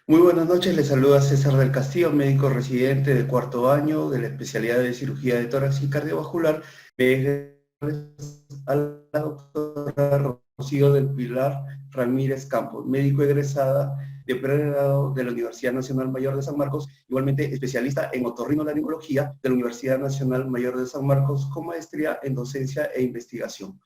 Muy buenas noches, les saluda César del Castillo, médico residente de cuarto año de la especialidad de cirugía de tórax y cardiovascular. A la doctora Rocío del Pilar Ramírez Campos, médico egresada de pregrado de la Universidad Nacional Mayor de San Marcos, igualmente especialista en otorrinolaringología de la Universidad Nacional Mayor de San Marcos con maestría en docencia e investigación.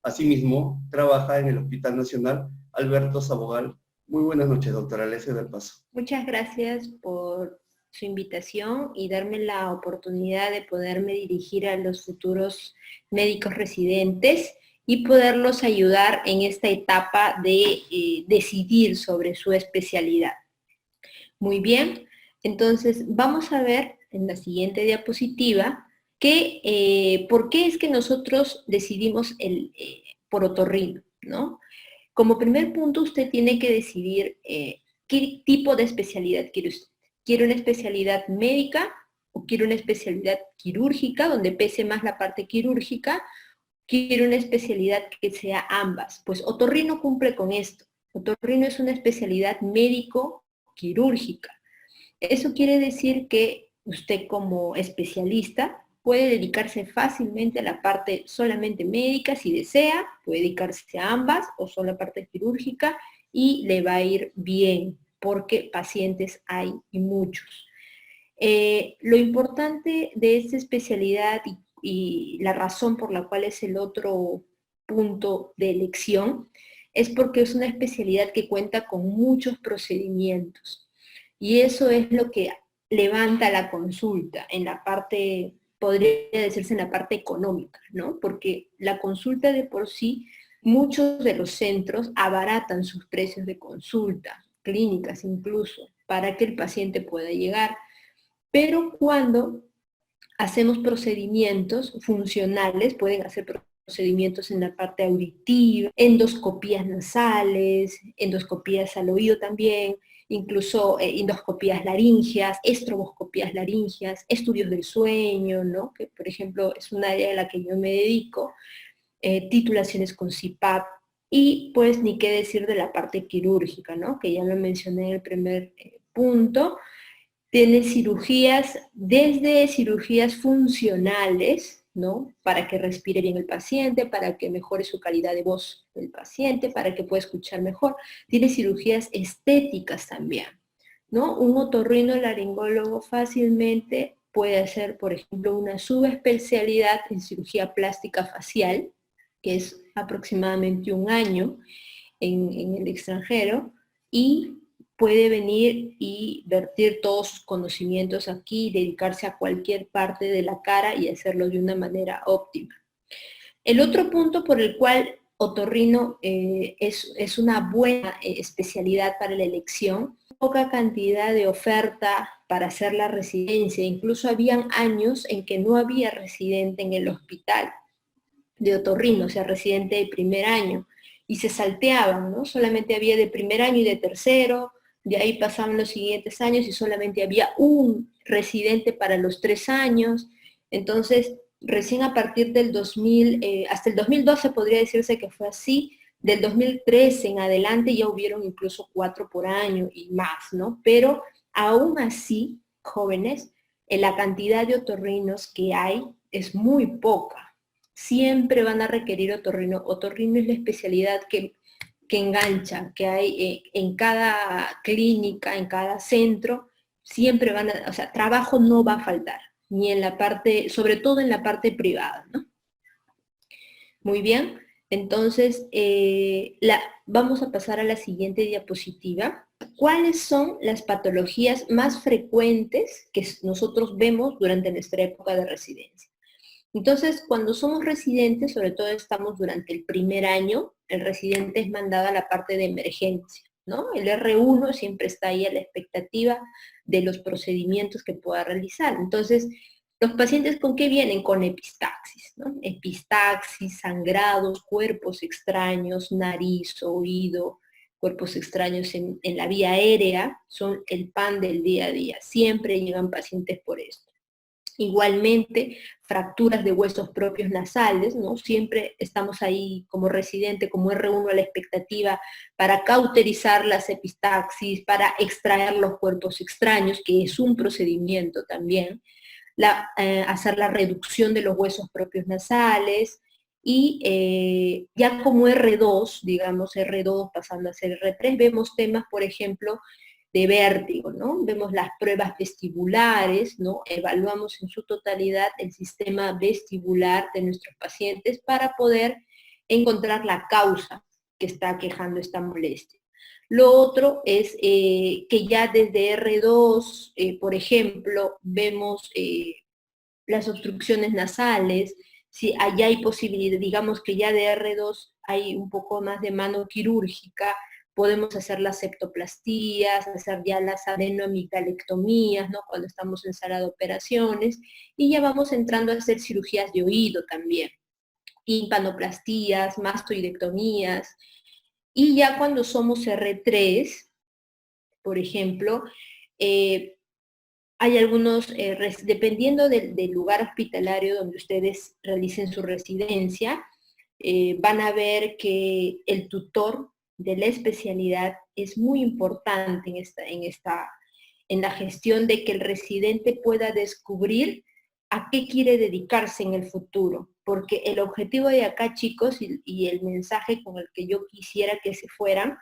Asimismo, trabaja en el Hospital Nacional Alberto Sabogal. Muy buenas noches, doctora. Le cedo el paso. Muchas gracias por su invitación y darme la oportunidad de poderme dirigir a los futuros médicos residentes y poderlos ayudar en esta etapa de decidir sobre su especialidad. Muy bien, entonces vamos a ver en la siguiente diapositiva por qué es que nosotros decidimos por otorrino, ¿no? Como primer punto, usted tiene que decidir qué tipo de especialidad quiere usted. ¿Quiere una especialidad médica o quiere una especialidad quirúrgica, donde pese más la parte quirúrgica? ¿Quiere una especialidad que sea ambas? Pues otorrino cumple con esto. Otorrino es una especialidad médico-quirúrgica. Eso quiere decir que usted como especialista puede dedicarse fácilmente a la parte solamente médica si desea, puede dedicarse a ambas o solo a la parte quirúrgica y le va a ir bien porque pacientes hay y muchos. Lo importante de esta especialidad y la razón por la cual es el otro punto de elección es porque es una especialidad que cuenta con muchos procedimientos. Y eso es lo que levanta la consulta en la parte, podría decirse en la parte económica, ¿no? Porque la consulta de por sí, muchos de los centros abaratan sus precios de consulta, clínicas incluso, para que el paciente pueda llegar. Pero cuando hacemos procedimientos funcionales, pueden hacer procedimientos en la parte auditiva, endoscopías nasales, endoscopías al oído también, incluso endoscopías laringeas, estroboscopías laringeas, estudios del sueño, ¿no? Que por ejemplo es un área a la que yo me dedico, titulaciones con CPAP, y pues ni qué decir de la parte quirúrgica, ¿no? Que ya lo mencioné en el primer punto. Tiene cirugías, desde cirugías funcionales, ¿no? Para que respire bien el paciente, para que mejore su calidad de voz del paciente, para que pueda escuchar mejor. Tiene cirugías estéticas también, ¿no? Un otorrinolaringólogo fácilmente puede hacer, por ejemplo, una subespecialidad en cirugía plástica facial, que es aproximadamente un año en el extranjero, y puede venir y vertir todos sus conocimientos aquí, dedicarse a cualquier parte de la cara y hacerlo de una manera óptima. El otro punto por el cual otorrino es una buena especialidad para la elección, poca cantidad de oferta para hacer la residencia, incluso habían años en que no había residente en el hospital de otorrino, o sea, residente de primer año, y se salteaban, ¿no? Solamente había de primer año y de tercero, de ahí pasaban los siguientes años y solamente había un residente para los 3 años. Entonces, recién a partir del 2000, hasta el 2012 podría decirse que fue así. Del 2013 en adelante ya hubieron incluso 4 por año y más, ¿no? Pero aún así, jóvenes, la cantidad de otorrinos que hay es muy poca. Siempre van a requerir otorrino. Otorrino es la especialidad que engancha, que hay en cada clínica, en cada centro, siempre van a, o sea, trabajo no va a faltar, ni en la parte, sobre todo en la parte privada, ¿no? Muy bien, entonces vamos a pasar a la siguiente diapositiva. ¿Cuáles son las patologías más frecuentes que nosotros vemos durante nuestra época de residencia? Entonces, cuando somos residentes, sobre todo estamos durante el primer año, el residente es mandado a la parte de emergencia, ¿no? El R1 siempre está ahí a la expectativa de los procedimientos que pueda realizar. Entonces, los pacientes ¿con qué vienen? Con epistaxis, ¿no? Epistaxis, sangrados, cuerpos extraños, nariz, oído, cuerpos extraños en la vía aérea, son el pan del día a día. Siempre llegan pacientes por esto. Igualmente, fracturas de huesos propios nasales, ¿no? Siempre estamos ahí como residente, como R1 a la expectativa para cauterizar las epistaxis, para extraer los cuerpos extraños, que es un procedimiento también, hacer la reducción de los huesos propios nasales, y ya como R2, digamos R2 pasando a ser R3, vemos temas, por ejemplo, de vértigo, ¿no? Vemos las pruebas vestibulares, ¿no? Evaluamos en su totalidad el sistema vestibular de nuestros pacientes para poder encontrar la causa que está quejando esta molestia. Lo otro es que ya desde R2, por ejemplo, vemos las obstrucciones nasales, si allá hay posibilidad, digamos que ya de R2 hay un poco más de mano quirúrgica, podemos hacer las septoplastías, hacer ya las adenoamigdalectomías, ¿no? Cuando estamos en sala de operaciones, y ya vamos entrando a hacer cirugías de oído también, timpanoplastías, mastoidectomías, y ya cuando somos R3, por ejemplo, hay algunos, dependiendo del lugar hospitalario donde ustedes realicen su residencia, van a ver que el tutor de la especialidad es muy importante en la gestión de que el residente pueda descubrir a qué quiere dedicarse en el futuro. Porque el objetivo de acá, chicos, y el mensaje con el que yo quisiera que se fueran,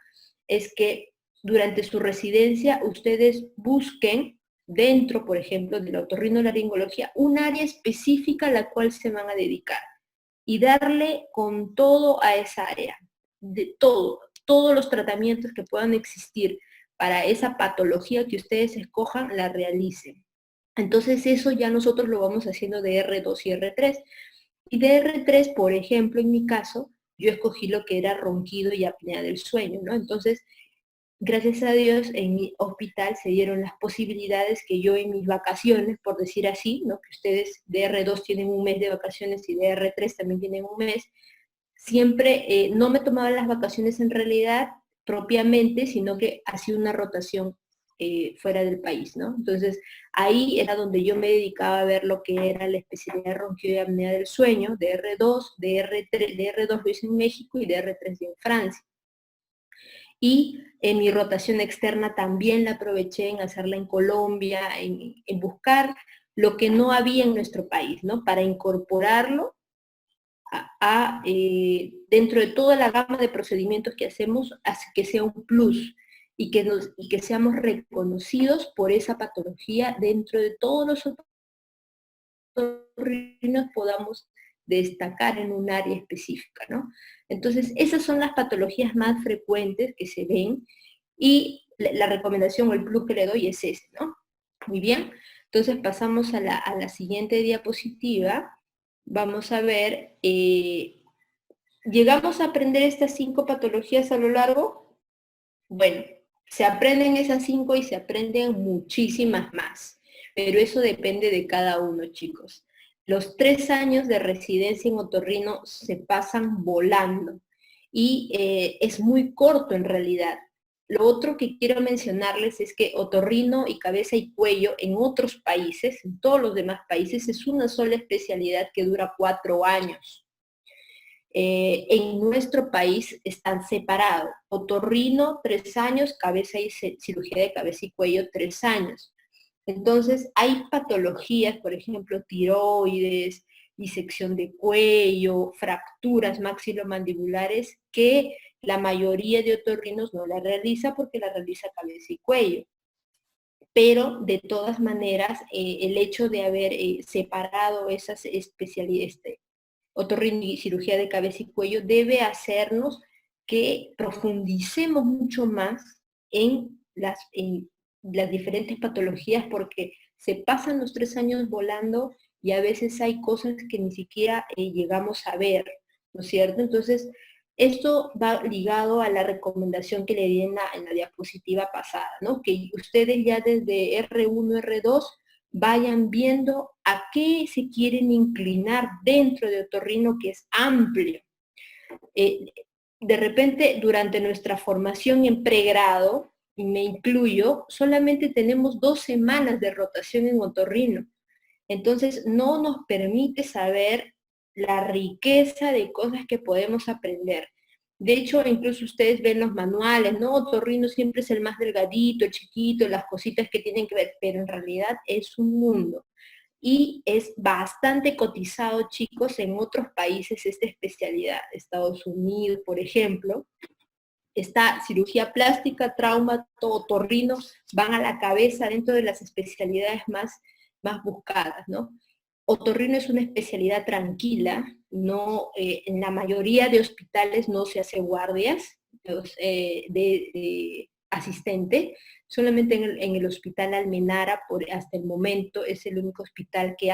es que durante su residencia ustedes busquen dentro, por ejemplo, de la otorrinolaringología, un área específica a la cual se van a dedicar y darle con todo a esa área, de todos los tratamientos que puedan existir para esa patología que ustedes escojan, la realicen. Entonces eso ya nosotros lo vamos haciendo de R2 y R3. Y de R3, por ejemplo, en mi caso, yo escogí lo que era ronquido y apnea del sueño, ¿no? Entonces, gracias a Dios, en mi hospital se dieron las posibilidades que yo en mis vacaciones, por decir así, ¿no? Que ustedes de R2 tienen un mes de vacaciones y de R3 también tienen un mes, siempre no me tomaba las vacaciones en realidad propiamente, sino que hacía una rotación fuera del país, ¿no? Entonces, ahí era donde yo me dedicaba a ver lo que era la especialidad de ronquido y apnea del sueño, de R2, de R3, de R2 lo hice en México y de R3 en Francia. Y en mi rotación externa también la aproveché en hacerla en Colombia, en buscar lo que no había en nuestro país, ¿no? Para incorporarlo dentro de toda la gama de procedimientos que hacemos, hace que sea un plus y que seamos reconocidos por esa patología dentro de todos los otorrinos podamos destacar en un área específica, ¿no? Entonces, esas son las patologías más frecuentes que se ven y la recomendación o el plus que le doy es ese, ¿no? Muy bien, entonces pasamos a la siguiente diapositiva. Vamos a ver, ¿llegamos a aprender estas 5 patologías a lo largo? Bueno, se aprenden esas 5 y se aprenden muchísimas más, pero eso depende de cada uno, chicos. Los 3 años de residencia en otorrino se pasan volando y es muy corto en realidad. Lo otro que quiero mencionarles es que otorrino y cabeza y cuello en otros países, en todos los demás países, es una sola especialidad que dura 4 años. En nuestro país están separados. Otorrino, 3 años, cabeza y cirugía de cabeza y cuello, 3 años. Entonces, hay patologías, por ejemplo, tiroides, disección de cuello, fracturas maxilomandibulares, que la mayoría de otorrinos no la realiza porque la realiza cabeza y cuello. Pero, de todas maneras, el hecho de haber separado esas especialidades, otorrino y cirugía de cabeza y cuello, debe hacernos que profundicemos mucho más en las diferentes patologías, porque se pasan los 3 años volando y a veces hay cosas que ni siquiera llegamos a ver, ¿no es cierto? Entonces, esto va ligado a la recomendación que le di en la diapositiva pasada, ¿no? Que ustedes ya desde R1, R2 vayan viendo a qué se quieren inclinar dentro de otorrino, que es amplio. De repente, durante nuestra formación en pregrado, y me incluyo, solamente tenemos 2 semanas de rotación en otorrino. Entonces no nos permite saber la riqueza de cosas que podemos aprender. De hecho, incluso ustedes ven los manuales, ¿no? Otorrino siempre es el más delgadito, el chiquito, las cositas que tienen que ver, pero en realidad es un mundo. Y es bastante cotizado, chicos, en otros países esta especialidad. Estados Unidos, por ejemplo, está cirugía plástica, trauma, otorrino, van a la cabeza dentro de las especialidades más buscadas, ¿no? Otorrino es una especialidad tranquila, no, en la mayoría de hospitales no se hace guardias de asistente, solamente en el hospital Almenara, hasta el momento, es el único hospital que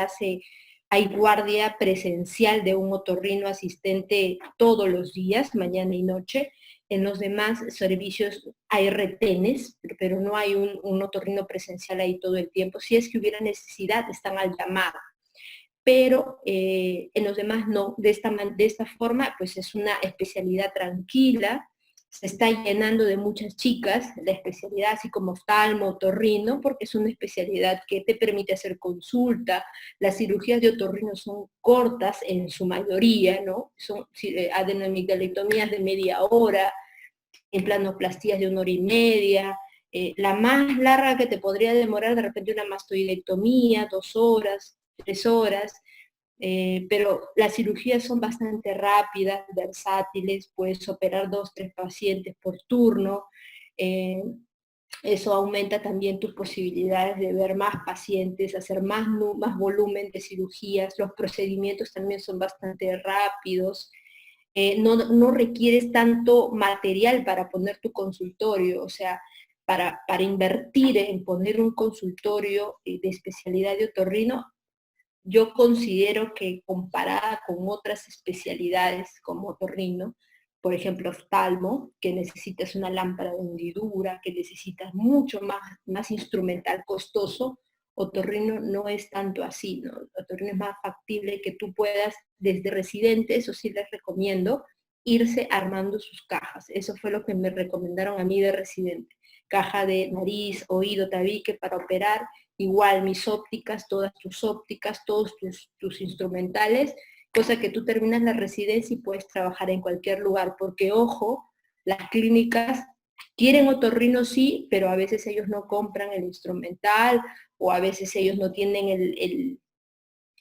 hay guardia presencial de un otorrino asistente todos los días, mañana y noche. En los demás servicios hay retenes, pero no hay un otorrino presencial ahí todo el tiempo. Si es que hubiera necesidad, están al llamado, pero en los demás no. De esta forma, pues es una especialidad tranquila, se está llenando de muchas chicas, la especialidad así como oftalmo, otorrino, porque es una especialidad que te permite hacer consulta. Las cirugías de otorrino son cortas en su mayoría, ¿no? Son adenomigdalectomías de media hora, implanoplastías de 1 hora y media, la más larga que te podría demorar de repente una mastoidectomía, 2 horas, 3 horas, pero las cirugías son bastante rápidas, versátiles, puedes operar 2, 3 pacientes por turno, eh, eso aumenta también tus posibilidades de ver más pacientes, hacer más volumen de cirugías, los procedimientos también son bastante rápidos, no requieres tanto material para poner tu consultorio, o sea, para invertir en poner un consultorio de especialidad de otorrino, yo considero que comparada con otras especialidades como otorrino, por ejemplo, oftalmo, que necesitas una lámpara de hendidura, que necesitas mucho más instrumental costoso, otorrino no es tanto así, ¿no? Otorrino es más factible que tú puedas, desde residente, eso sí les recomiendo, irse armando sus cajas. Eso fue lo que me recomendaron a mí de residente. Caja de nariz, oído, tabique para operar, igual mis ópticas, todas tus ópticas, todos tus instrumentales, cosa que tú terminas la residencia y puedes trabajar en cualquier lugar, porque ojo, las clínicas quieren otorrino sí, pero a veces ellos no compran el instrumental, o a veces ellos no tienen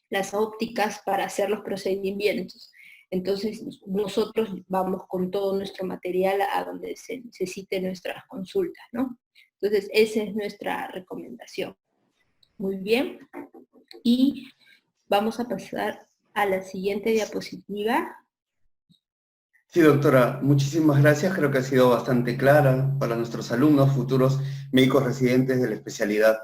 las ópticas para hacer los procedimientos. Entonces nosotros vamos con todo nuestro material a donde se necesite nuestras consultas, ¿no? Entonces esa es nuestra recomendación. Muy bien. Y vamos a pasar a la siguiente diapositiva. Sí, doctora, muchísimas gracias. Creo que ha sido bastante clara para nuestros alumnos, futuros médicos residentes de la especialidad.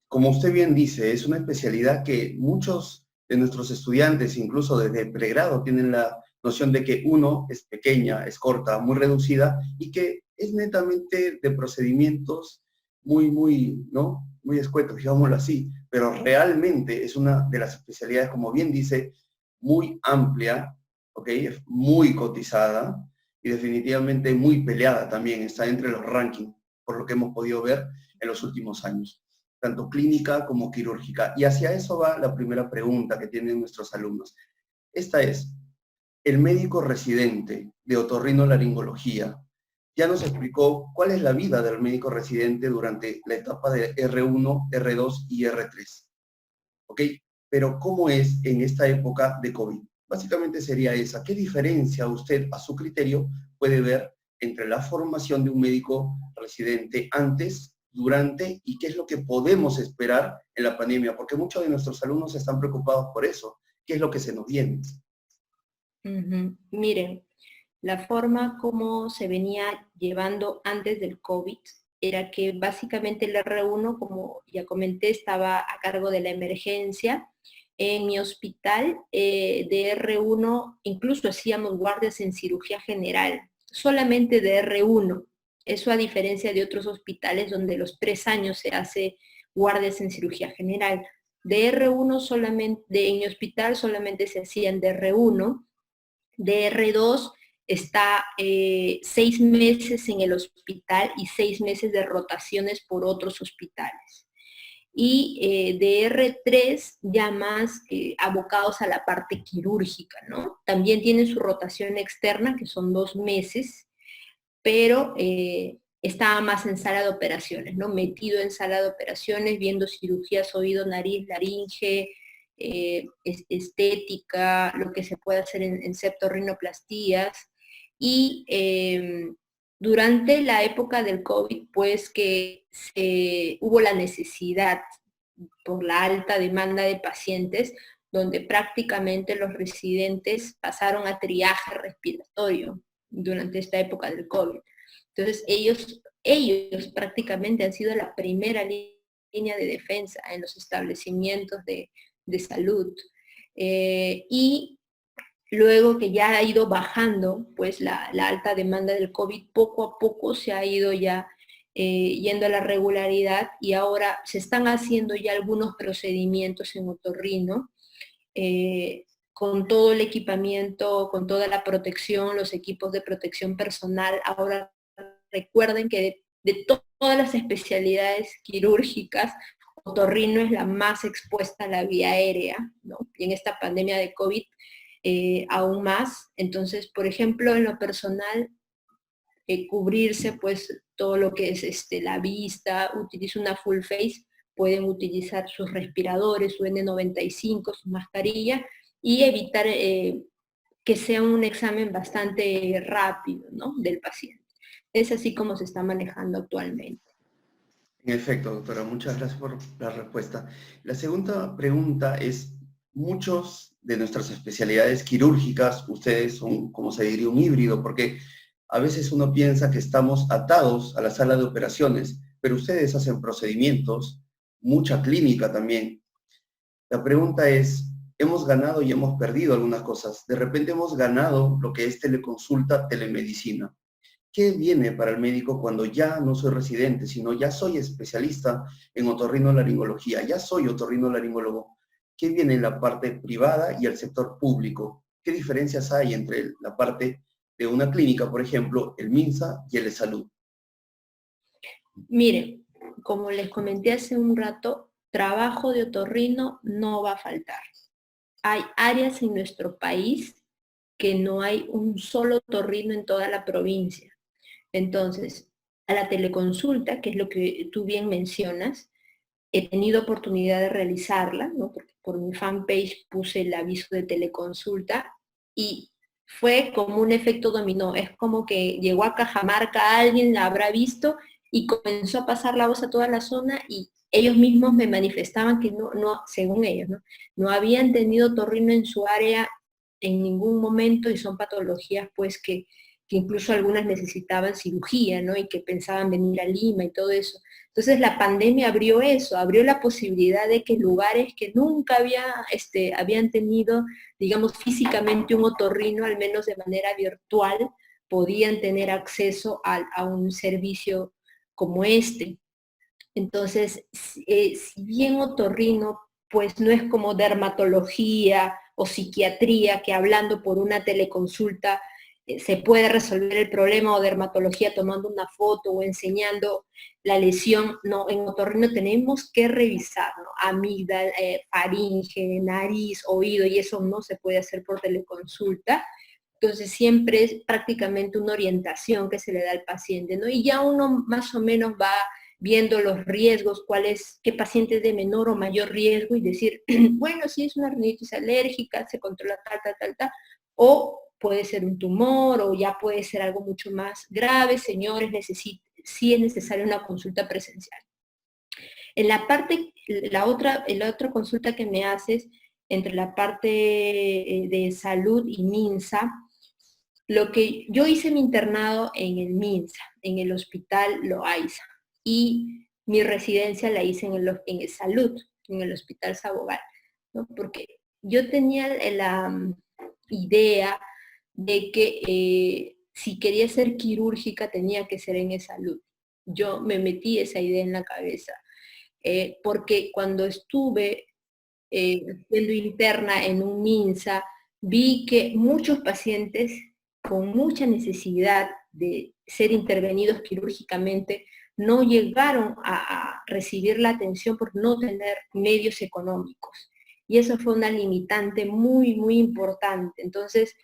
Como usted bien dice, es una especialidad que muchos de nuestros estudiantes, incluso desde pregrado, tienen la noción de que uno es pequeña, es corta, muy reducida y que es netamente de procedimientos ¿no? Muy escuetos, digámoslo así, pero realmente es una de las especialidades, como bien dice, muy amplia, ¿ok? Es muy cotizada y definitivamente muy peleada también, está entre los rankings, por lo que hemos podido ver en los últimos años, tanto clínica como quirúrgica. Y hacia eso va la primera pregunta que tienen nuestros alumnos. Esta es, el médico residente de otorrinolaringología ya nos explicó cuál es la vida del médico residente durante la etapa de R1, R2 y R3. ¿Ok? Pero ¿cómo es en esta época de COVID? Básicamente sería esa. ¿Qué diferencia usted, a su criterio, puede ver entre la formación de un médico residente antes, durante y qué es lo que podemos esperar en la pandemia? Porque muchos de nuestros alumnos están preocupados por eso. ¿Qué es lo que se nos viene? Miren, la forma como se venía llevando antes del COVID era que básicamente el R1, como ya comenté, estaba a cargo de la emergencia. En mi hospital de R1 incluso hacíamos guardias en cirugía general, solamente de R1. Eso a diferencia de otros hospitales donde los 3 años se hace guardias en cirugía general. De R1 solamente, en mi hospital solamente se hacían de R1. De R2 está 6 meses en el hospital y 6 meses de rotaciones por otros hospitales. y de R3 ya más abocados a la parte quirúrgica, ¿no? También tienen su rotación externa, que son 2 meses, pero estaba más en sala de operaciones, ¿no? Metido en sala de operaciones, viendo cirugías oído, nariz, laringe, estética, lo que se puede hacer en septorrinoplastías, y durante la época del COVID, pues que hubo la necesidad por la alta demanda de pacientes, donde prácticamente los residentes pasaron a triaje respiratorio durante esta época del COVID. Entonces ellos prácticamente han sido la primera línea de defensa en los establecimientos de salud. Y luego que ya ha ido bajando pues la alta demanda del COVID, poco a poco se ha ido ya yendo a la regularidad, y ahora se están haciendo ya algunos procedimientos en otorrino, con todo el equipamiento, con toda la protección, los equipos de protección personal. Ahora recuerden que de todas las especialidades quirúrgicas, otorrino es la más expuesta a la vía aérea, ¿no? Y en esta pandemia de COVID aún más. Entonces, por ejemplo, en lo personal, cubrirse pues todo lo que es la vista, utiliza una full face, pueden utilizar sus respiradores, su N95, su mascarilla, y evitar que sea un examen bastante rápido, ¿no?, del paciente. Es así como se está manejando actualmente. En efecto, doctora, muchas gracias por la respuesta. La segunda pregunta es, muchos de nuestras especialidades quirúrgicas, ustedes son, como se diría, un híbrido, porque a veces uno piensa que estamos atados a la sala de operaciones, pero ustedes hacen procedimientos, mucha clínica también. La pregunta es, hemos ganado y hemos perdido algunas cosas. De repente hemos ganado lo que es teleconsulta, telemedicina. ¿Qué viene para el médico cuando ya no soy residente, sino ya soy especialista en otorrinolaringología, ya soy otorrinolaringólogo? ¿Qué viene en la parte privada y el sector público? ¿Qué diferencias hay entre la parte de una clínica, por ejemplo, el MINSA y el eSalud? Miren, como les comenté hace un rato, trabajo de otorrino no va a faltar. Hay áreas en nuestro país que no hay un solo otorrino en toda la provincia. Entonces, a la teleconsulta, que es lo que tú bien mencionas, he tenido oportunidad de realizarla, ¿no? Porque por mi fanpage puse el aviso de teleconsulta y fue como un efecto dominó. Es como que llegó a Cajamarca, alguien la habrá visto y comenzó a pasar la voz a toda la zona, y ellos mismos me manifestaban que no, según ellos, no habían tenido otorrino en su área en ningún momento, y son patologías pues que incluso algunas necesitaban cirugía, ¿no? Y que pensaban venir a Lima y todo eso. Entonces la pandemia abrió eso, abrió la posibilidad de que lugares que nunca habían tenido, digamos, físicamente un otorrino, al menos de manera virtual, podían tener acceso a un servicio como este. Entonces, si bien otorrino, pues no es como dermatología o psiquiatría, que hablando por una teleconsulta se puede resolver el problema, o dermatología tomando una foto o enseñando la lesión. No, en otorrino tenemos que revisar, ¿no? Amígdala, faringe, nariz, oído, y eso no se puede hacer por teleconsulta. Entonces siempre es prácticamente una orientación que se le da al paciente, ¿no? Y ya uno más o menos va viendo los riesgos, qué paciente es de menor o mayor riesgo, y decir, bueno, si es una rinitis alérgica, se controla tal, o puede ser un tumor, o ya puede ser algo mucho más grave, señores, sí es necesaria una consulta presencial. En la otra consulta que me haces, entre la parte de salud y MINSA, lo que yo hice mi internado en el MINSA, en el Hospital Loaiza, y mi residencia la hice en el Salud, en el Hospital Sabogal, ¿no? Porque yo tenía la idea de que si quería ser quirúrgica tenía que ser en el Salud. Yo me metí esa idea en la cabeza, porque cuando estuve siendo interna en un MINSA, vi que muchos pacientes con mucha necesidad de ser intervenidos quirúrgicamente no llegaron a recibir la atención por no tener medios económicos. Y eso fue una limitante muy, muy importante. Entonces,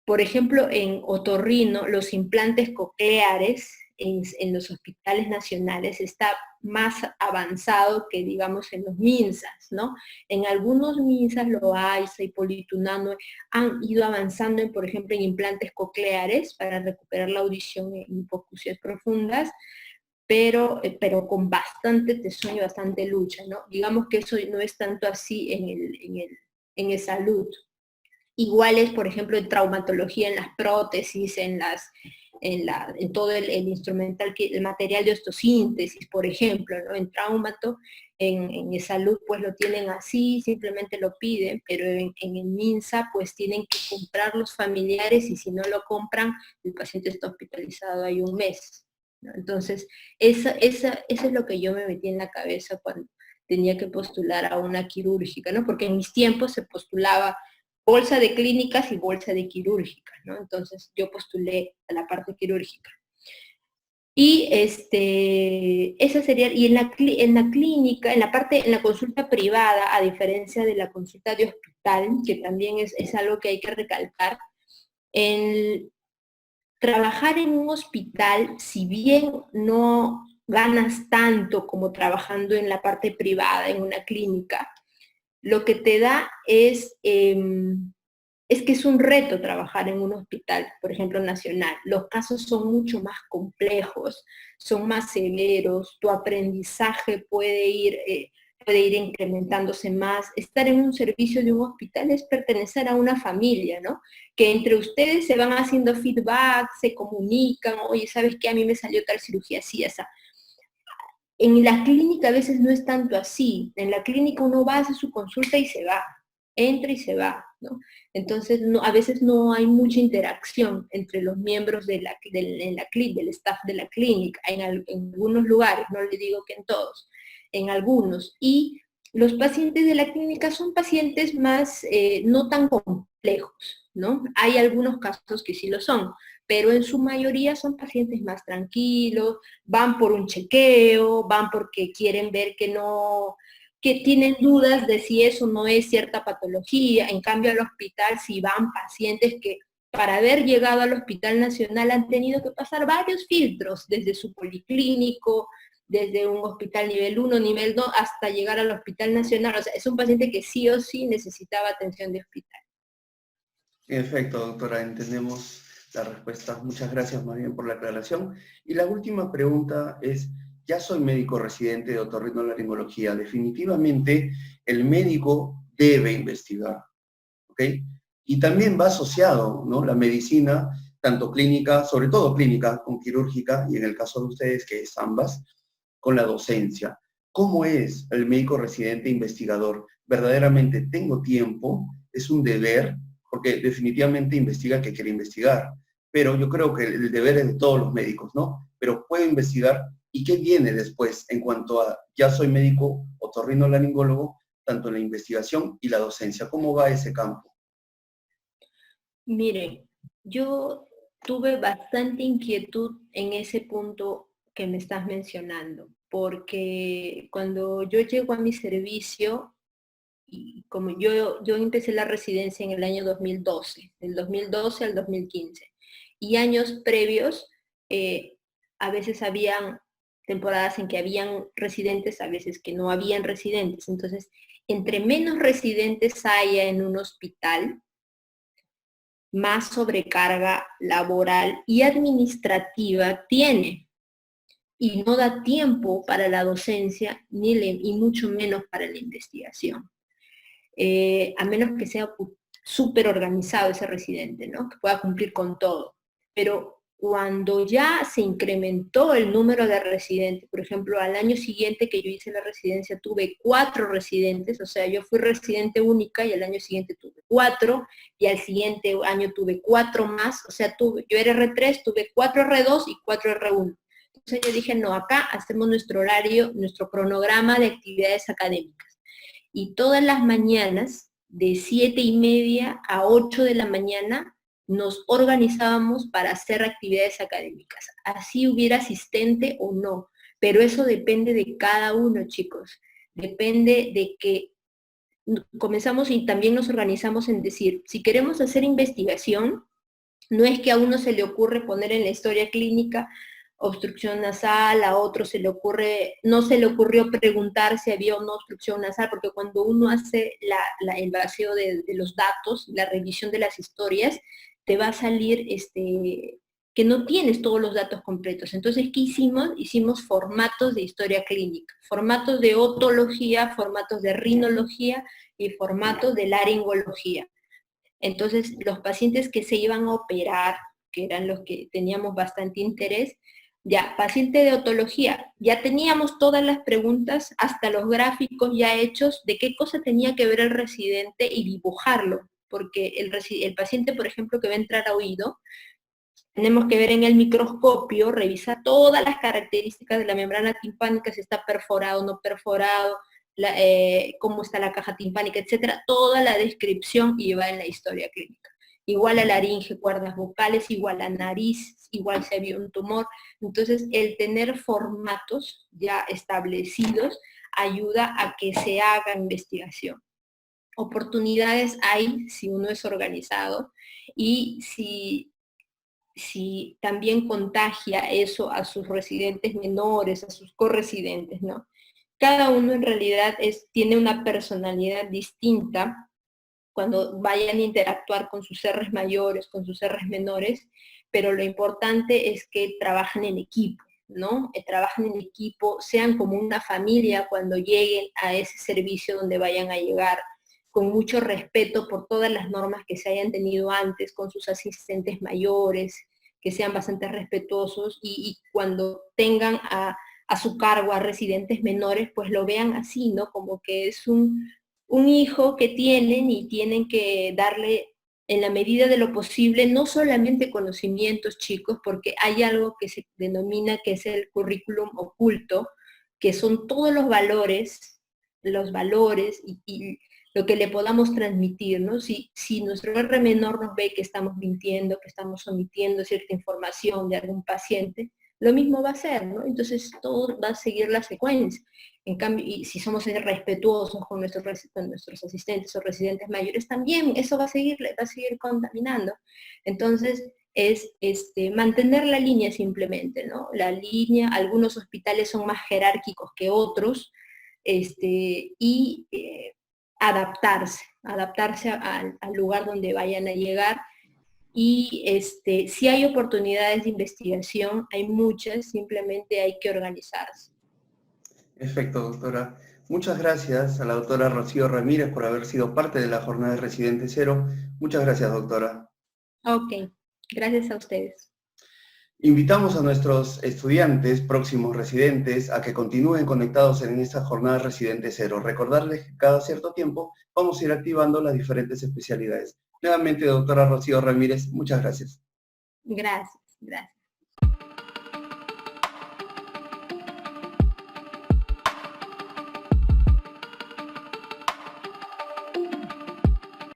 por ejemplo, en otorrino, los implantes cocleares en los hospitales nacionales está más avanzado que, digamos, en los MINSAs, ¿no? En algunos MINSAs, Loaiza y Politunano han ido avanzando, por ejemplo, en implantes cocleares para recuperar la audición en hipoacusias profundas, pero con bastante tesón y bastante lucha, ¿no? Digamos que eso no es tanto así en el salud. Igual es, por ejemplo, en traumatología, en las prótesis, en todo el instrumental, el material de osteosíntesis, por ejemplo, ¿no? En traumato, en salud, pues lo tienen así, simplemente lo piden, pero en el MINSA, pues tienen que comprar los familiares y si no lo compran, el paciente está hospitalizado ahí un mes, ¿no? Entonces, eso es lo que yo me metí en la cabeza cuando tenía que postular a una quirúrgica, ¿no? Porque en mis tiempos se postulaba bolsa de clínicas y bolsa de quirúrgicas, ¿no? Entonces yo postulé a la parte quirúrgica. Y esa sería, y en la clínica, en la consulta privada, a diferencia de la consulta de hospital, que también es algo que hay que recalcar, en trabajar en un hospital, si bien no ganas tanto como trabajando en la parte privada, en una clínica, lo que te da es que es un reto trabajar en un hospital, por ejemplo, nacional. Los casos son mucho más complejos, son más severos, tu aprendizaje puede ir incrementándose más. Estar en un servicio de un hospital es pertenecer a una familia, ¿no? Que entre ustedes se van haciendo feedback, se comunican, oye, ¿sabes qué? A mí me salió tal cirugía así, esa. En la clínica a veces no es tanto así. En la clínica uno va, hace su consulta y se va, entra y se va, ¿no? Entonces a veces no hay mucha interacción entre los miembros del staff de la clínica, en algunos lugares, no le digo que en todos, en algunos. Y los pacientes de la clínica son pacientes más, no tan complejos, ¿no? Hay algunos casos que sí lo son, pero en su mayoría son pacientes más tranquilos, van por un chequeo, van porque quieren ver que tienen dudas de si eso no es cierta patología. En cambio al hospital si van pacientes que para haber llegado al Hospital Nacional han tenido que pasar varios filtros, desde su policlínico, desde un hospital nivel 1, nivel 2, hasta llegar al Hospital Nacional. O sea, es un paciente que sí o sí necesitaba atención de hospital. En efecto, doctora, entendemos la respuesta. Muchas gracias más bien por la aclaración. Y la última pregunta es, ya soy médico residente de otorrinolaringología. Definitivamente el médico debe investigar, ¿ok? Y también va asociado, ¿no? La medicina, tanto clínica, sobre todo clínica, con quirúrgica, y en el caso de ustedes, que es ambas, con la docencia. ¿Cómo es el médico residente investigador? ¿Verdaderamente tengo tiempo? ¿Es un deber? Porque definitivamente investiga que quiere investigar. Pero yo creo que el deber es de todos los médicos, ¿no? Pero puedo investigar. ¿Y qué viene después en cuanto a, ya soy médico otorrinolaringólogo, tanto en la investigación y la docencia? ¿Cómo va ese campo? Miren, yo tuve bastante inquietud en ese punto que me estás mencionando, porque cuando yo llego a mi servicio, y como yo empecé la residencia en el año 2012, del 2012 al 2015, y años previos, a veces habían temporadas en que habían residentes, a veces que no habían residentes. Entonces, entre menos residentes haya en un hospital, más sobrecarga laboral y administrativa tiene, y no da tiempo para la docencia y mucho menos para la investigación. A menos que sea súper organizado ese residente, ¿no? Que pueda cumplir con todo. Pero cuando ya se incrementó el número de residentes, por ejemplo, al año siguiente que yo hice la residencia tuve 4 residentes, o sea, yo fui residente única y al año siguiente tuve 4, y al siguiente año tuve 4 más, o sea, yo era R3, tuve 4 R2 y 4 R1. Entonces yo dije, no, acá hacemos nuestro horario, nuestro cronograma de actividades académicas. Y todas las mañanas, de 7:30 a 8 de la mañana, nos organizábamos para hacer actividades académicas, así hubiera asistente o no, pero eso depende de cada uno, chicos. Depende de que comenzamos y también nos organizamos en decir, si queremos hacer investigación, no es que a uno se le ocurre poner en la historia clínica obstrucción nasal, a otro no se le ocurrió preguntar si había una obstrucción nasal, porque cuando uno hace el vacío de los datos, la revisión de las historias, te va a salir que no tienes todos los datos completos. Entonces, ¿qué hicimos? Hicimos formatos de historia clínica, formatos de otología, formatos de rinología y formatos de laringología. Entonces, los pacientes que se iban a operar, que eran los que teníamos bastante interés, ya, paciente de otología, ya teníamos todas las preguntas, hasta los gráficos ya hechos de qué cosa tenía que ver el residente y dibujarlo, porque el paciente, por ejemplo, que va a entrar a oído, tenemos que ver en el microscopio, revisar todas las características de la membrana timpánica, si está perforado o no perforado, cómo está la caja timpánica, etcétera, toda la descripción iba en la historia clínica. Igual a laringe, cuerdas vocales, igual a nariz, igual si había un tumor. Entonces, el tener formatos ya establecidos ayuda a que se haga investigación. Oportunidades hay si uno es organizado y si también contagia eso a sus residentes menores, a sus corresidentes, ¿no? Cada uno en realidad tiene una personalidad distinta cuando vayan a interactuar con sus R's mayores, con sus R's menores, pero lo importante es que trabajen en equipo, ¿no? Trabajen en equipo, sean como una familia cuando lleguen a ese servicio donde vayan a llegar, con mucho respeto por todas las normas que se hayan tenido antes, con sus asistentes mayores, que sean bastante respetuosos y cuando tengan a su cargo a residentes menores, pues lo vean así, ¿no? Como que es un hijo que tienen y tienen que darle en la medida de lo posible, no solamente conocimientos, chicos, porque hay algo que se denomina que es el currículum oculto, que son todos los valores y lo que le podamos transmitir, ¿no? Si nuestro R menor nos ve que estamos mintiendo, que estamos omitiendo cierta información de algún paciente, lo mismo va a ser, ¿no? Entonces todo va a seguir la secuencia. En cambio, y si somos respetuosos con nuestros asistentes o residentes mayores, también eso va a seguir contaminando. Entonces, es mantener la línea simplemente, ¿no? La línea, algunos hospitales son más jerárquicos que otros, y adaptarse al lugar donde vayan a llegar. Y si hay oportunidades de investigación, hay muchas, simplemente hay que organizarse. Perfecto, doctora. Muchas gracias a la doctora Rocío Ramírez por haber sido parte de la jornada de Residente Cero. Muchas gracias, doctora. Ok, gracias a ustedes. Invitamos a nuestros estudiantes, próximos residentes, a que continúen conectados en esta jornada Residente Cero. Recordarles que cada cierto tiempo vamos a ir activando las diferentes especialidades. Nuevamente, doctora Rocío Ramírez, muchas gracias. Gracias, gracias.